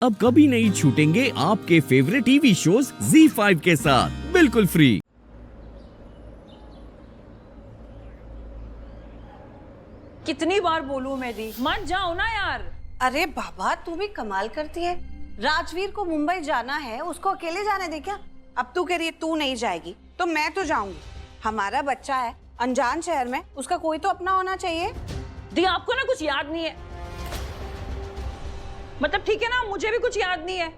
अब कभी नहीं छूटेंगे आपके फेवरेट टीवी शोज ZEE5 के साथ बिल्कुल फ्री। कितनी बार बोलूं मैं दी, मत जाओ ना यार। अरे बाबा तू भी कमाल करती है। राजवीर को मुंबई जाना है, उसको अकेले जाने दे क्या? अब तू कह रही है तू नहीं जाएगी तो मैं तो जाऊंगी। हमारा बच्चा है अनजान शहर में, उसका कोई तो अपना होना चाहिए। दी आपको ना कुछ याद नहीं है, मतलब ठीक है ना, मुझे भी कुछ याद नहीं है।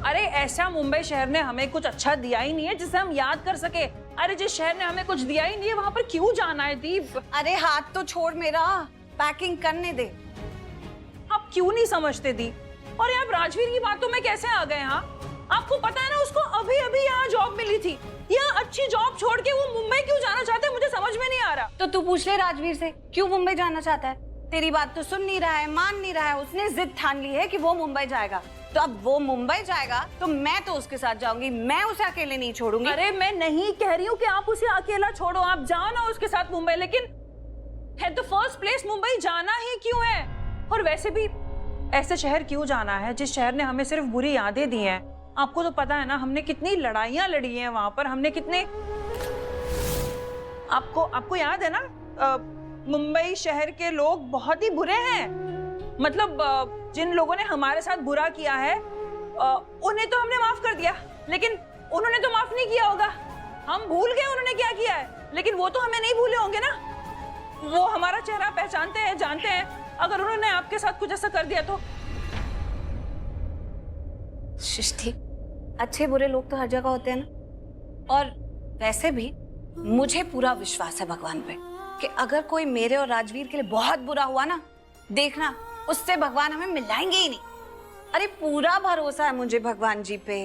अरे ऐसा मुंबई शहर ने हमें कुछ अच्छा दिया ही नहीं है जिसे हम याद कर सके। अरे जिस शहर ने हमें कुछ दिया ही नहीं है वहां पर क्यों जाना है दीप? अरे हाथ तो छोड़ मेरा, पैकिंग करने दे। आप क्यों नहीं समझते दी? और आप राजवीर की बातों में कैसे आ गए? हाँ आपको पता है ना उसको अभी अभी यहाँ जॉब मिली थी, यहाँ अच्छी जॉब छोड़ के वो मुंबई क्यों जाना चाहते हैं, मुझे समझ में नहीं आ रहा। तो तू पूछ ले राजवीर से क्यों मुंबई जाना चाहता है। तेरी बात तो सुन नहीं रहा है, मान नहीं रहा है। उसने जिद ठान ली है कि वो मुंबई जाएगा, तो अब वो मुंबई जाएगा तो मैं तो उसके साथ जाऊंगी, मैं उसे अकेले नहीं छोड़ूंगी। अरे मैं नहीं कह रही हूँ कि आप उसे अकेला छोड़ो, आप जाओ ना उसके साथ मुंबई, लेकिन है तो फर्स्ट प्लेस मुंबई जाना ही क्यों है? और वैसे भी ऐसे शहर क्यों जाना है जिस शहर ने हमें सिर्फ बुरी यादें दी हैं? आपको तो पता है ना हमने कितनी लड़ाइयां लड़ी हैं वहां पर, हमने कितने, आपको याद है ना, मुंबई शहर के लोग बहुत ही बुरे हैं। मतलब जिन लोगों ने हमारे साथ बुरा किया है उन्हें तो हमने माफ कर दिया, लेकिन उन्होंने तो माफ नहीं किया होगा। हम भूल गए उन्होंने क्या किया है, लेकिन वो तो हमें नहीं भूले होंगे ना। वो हमारा चेहरा पहचानते हैं, जानते हैं। अगर उन्होंने आपके साथ कुछ ऐसा कर दिया तो। सृष्टि, अच्छे बुरे लोग तो हर जगह होते हैं ना। और वैसे भी मुझे पूरा विश्वास है भगवान पे कि अगर कोई मेरे और राजवीर के लिए बहुत बुरा हुआ ना, देखना उससे भगवान हमें मिलाएंगे ही नहीं। अरे पूरा भरोसा है मुझे भगवान जी पे।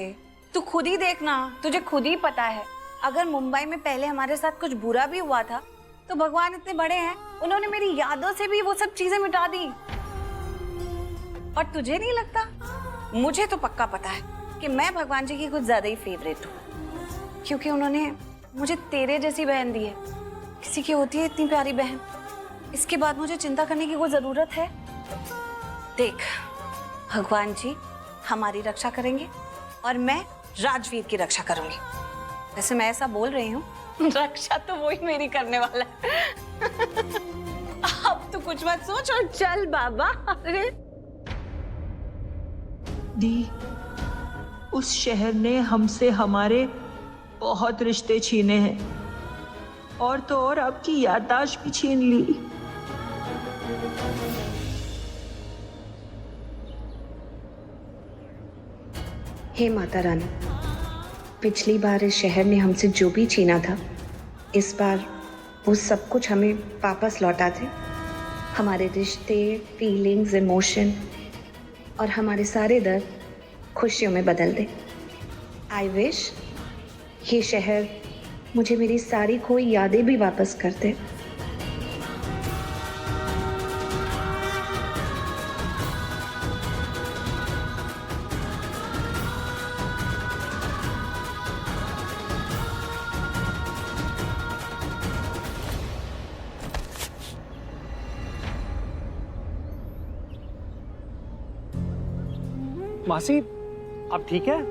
तू खुद ही देखना, तुझे खुद ही पता है अगर मुंबई में पहले हमारे साथ कुछ बुरा भी हुआ था तो भगवान इतने बड़े हैं, उन्होंने मेरी यादों से भी वो सब चीजें मिटा दी। और तुझे नहीं लगता? मुझे तो पक्का पता है कि मैं भगवान जी की कुछ ज्यादा ही फेवरेट हूँ, क्योंकि उन्होंने मुझे तेरे जैसी बहन दी है। किसी की होती है इतनी प्यारी बहन, इसके बाद मुझे चिंता करने की कोई जरूरत है? देख, भगवान जी हमारी रक्षा करेंगे और मैं राजवीर की रक्षा करूंगी। वैसे मैं ऐसा बोल रही हूँ, रक्षा तो वो ही मेरी करने वाला है। अब तू कुछ मत सोच और चल बाबा। अरे दी, उस शहर ने हमसे हमारे बहुत रिश्ते छीने हैं, और तो और आपकी याददाश्त भी छीन ली। हे माता रानी, पिछली बार इस शहर ने हमसे जो भी छीना था, इस बार वो सब कुछ हमें वापस लौटा दे। हमारे रिश्ते, फीलिंग्स, इमोशन और हमारे सारे दर्द खुशियों में बदल दे। आई विश ये शहर मुझे मेरी सारी खोई यादें भी वापस कर दे। मासी, आप ठीक है?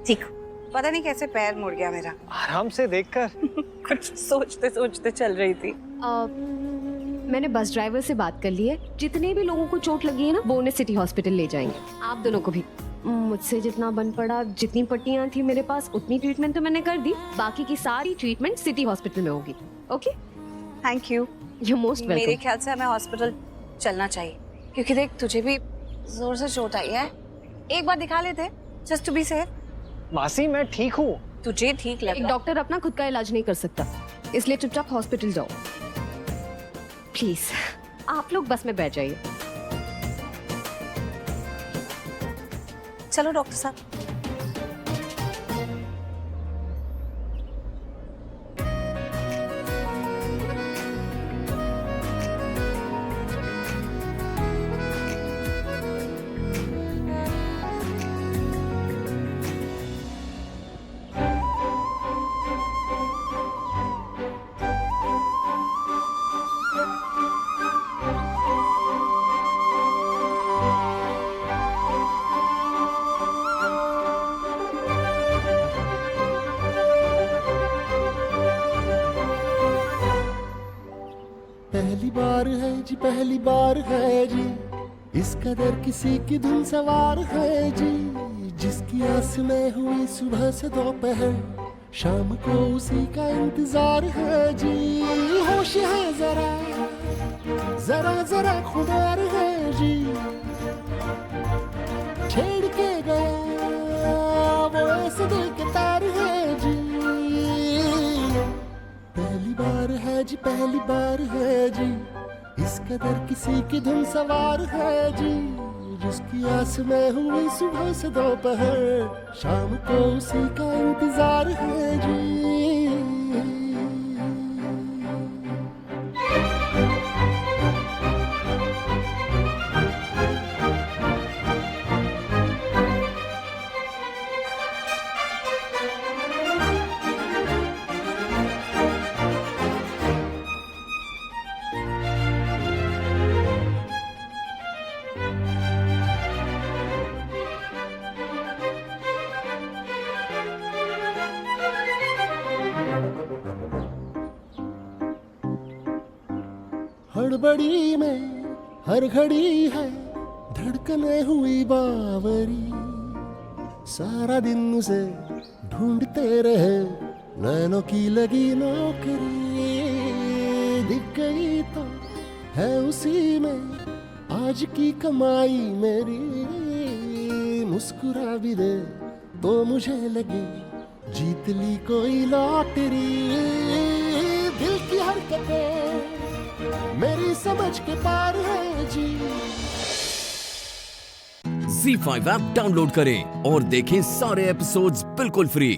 ठीक, पता नहीं कैसे पैर मुड़ गया मेरा। आराम से देखकर। कुछ सोचते सोचते चल रही थी। मैंने बस ड्राइवर से बात कर ली है, जितने भी लोगों को चोट लगी है ना वो उन्हें सिटी हॉस्पिटल ले जाएंगे। आप दोनों को भी। मुझसे जितना बन पड़ा, जितनी पट्टियां थी मेरे पास उतनी ट्रीटमेंट तो मैंने कर दी, बाकी की सारी ट्रीटमेंट सिटी हॉस्पिटल में होगी। Okay, thank you. You most welcome. मेरे ख्याल से हमें हॉस्पिटल चलना चाहिए, क्योंकि देख तुझे भी जोर से चोट आई है, एक बार दिखा लेते जस्ट टू बी सेफ। मासी मैं ठीक हूँ। तुझे ठीक लग एक रहा? डॉक्टर अपना खुद का इलाज नहीं कर सकता, इसलिए चुपचाप हॉस्पिटल जाओ। प्लीज आप लोग बस में बैठ जाइए। चलो डॉक्टर साहब। बार है जी, पहली बार है जी, इस कदर किसी की धुन सवार है जी, जिसकी आस में हुई सुबह से दोपहर, शाम को उसी का इंतजार है जी। होश है जरा जरा जरा खुदार है जी, छेड़ के गया वो ऐसे दिल के तार है जी। पहली बार है जी, पहली बार है जी, इस कदर किसी की धुन सवार है जी, जिसकी आस में हुई सुबह से दोपहर, शाम को उसी का इंतजार है जी। हड़बड़ी में हर घड़ी है धड़कने हुई बावरी, सारा दिन उसे ढूंढते रहे नैनों की लगी नौकरी, दिख गई तो है उसी में आज की कमाई मेरी, मुस्कुरा भी दे तो मुझे लगे जीत ली कोई लॉटरी। दिल की हरकतें मेरी समझ के पार है जी। Z5 ऐप डाउनलोड करें और देखें सारे एपिसोड्स बिल्कुल फ्री।